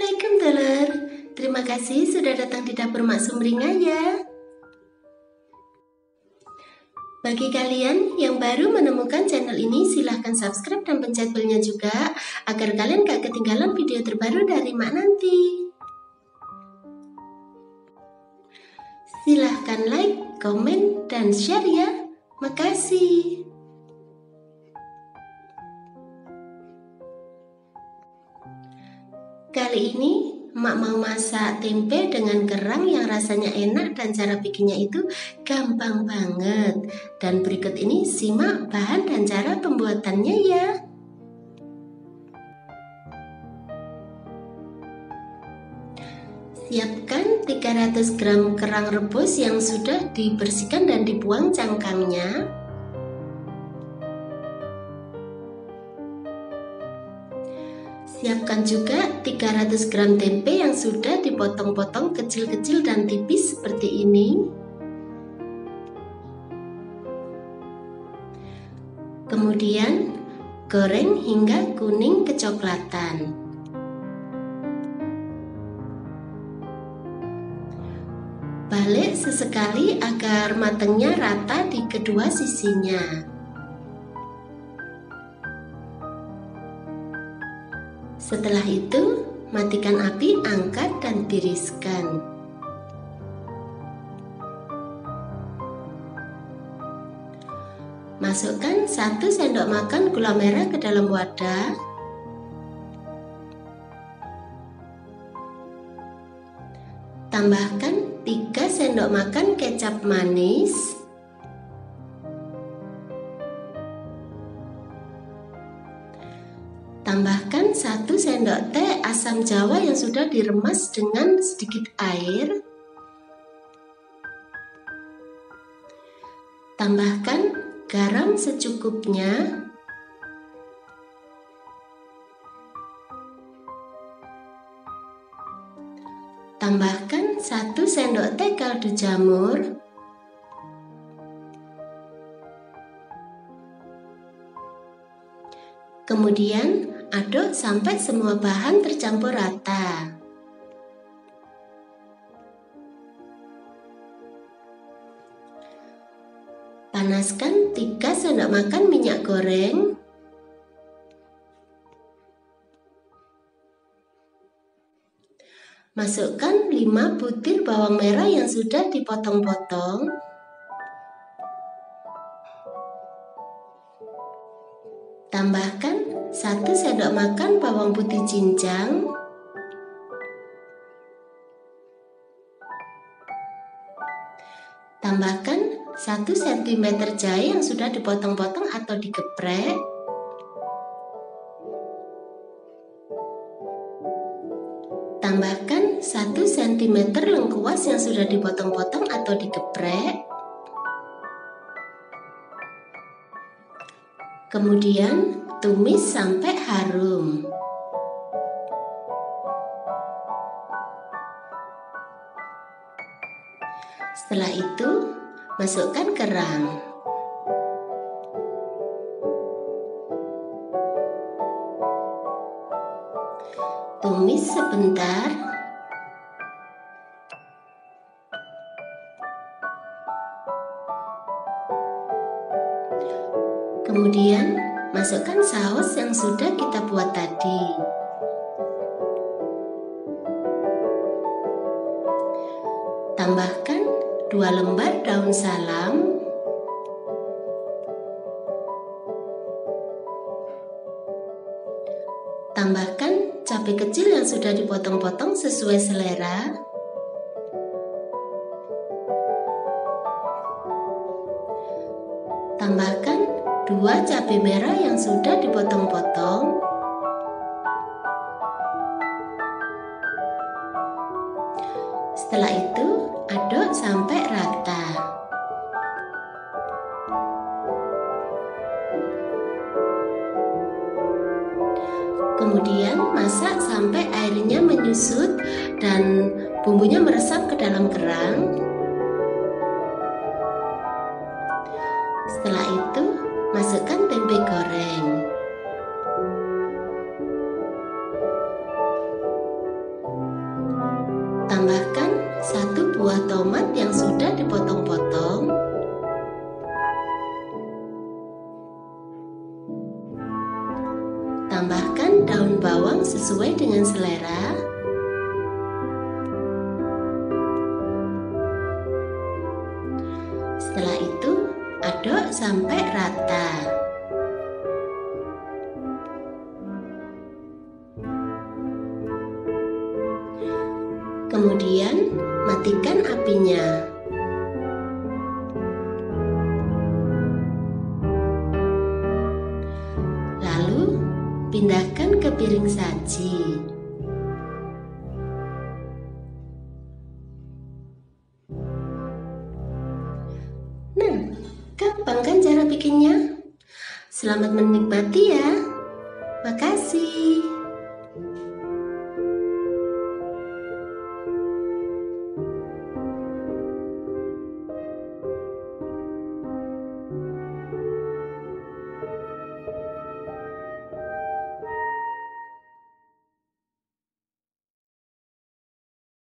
Assalamualaikum Dulur. Terima kasih sudah datang di dapur Mak Sumringah ya. Bagi kalian yang baru menemukan channel ini, silahkan subscribe dan pencet belnya juga agar kalian gak ketinggalan video terbaru dari Mak nanti. Silahkan like, komen, dan share ya. Makasih. Kali ini Mak mau masak tempe dengan kerang yang rasanya enak dan cara bikinnya itu gampang banget. Dan berikut ini simak bahan dan cara pembuatannya ya. Siapkan 300 gram kerang rebus yang sudah dibersihkan dan dibuang cangkangnya. Siapkan juga 300 gram tempe yang sudah dipotong-potong kecil-kecil dan tipis seperti ini. Kemudian goreng hingga kuning kecoklatan. Balik sesekali agar matangnya rata di kedua sisinya. Setelah itu, matikan api, angkat dan tiriskan. Masukkan 1 sendok makan gula merah ke dalam wadah. Tambahkan 3 sendok makan kecap manis. Tambahkan 1 sendok teh asam jawa yang sudah diremas dengan sedikit air. Tambahkan garam secukupnya. Tambahkan 1 sendok teh kaldu jamur. Kemudian aduk sampai semua bahan tercampur rata. Panaskan 3 sendok makan minyak goreng. Masukkan 5 butir bawang merah yang sudah dipotong-potong. Tambahkan 1 sendok makan bawang putih cincang. Tambahkan 1 cm jahe yang sudah dipotong-potong atau digeprek. Tambahkan 1 cm lengkuas yang sudah dipotong-potong atau digeprek. Kemudian tumis sampai harum. Setelah itu, masukkan kerang. Tumis sebentar. Kemudian masukkan saus yang sudah kita buat tadi. Tambahkan 2 lembar daun salam. Tambahkan cabai kecil yang sudah dipotong-potong sesuai selera. Tambahkan 2 cabai merah yang sudah dipotong-potong. Setelah itu, aduk sampai rata. Kemudian masak sampai airnya menyusut dan bumbunya meresap ke dalam kerang. Setelah itu, masukkan tempe goreng. Tambahkan daun bawang sesuai dengan selera. Setelah itu, aduk sampai rata. Kemudian, matikan apinya. Lalu, pindahkan ke piring saji. Nah, gampang kan cara bikinnya? Selamat menikmati ya. Makasih.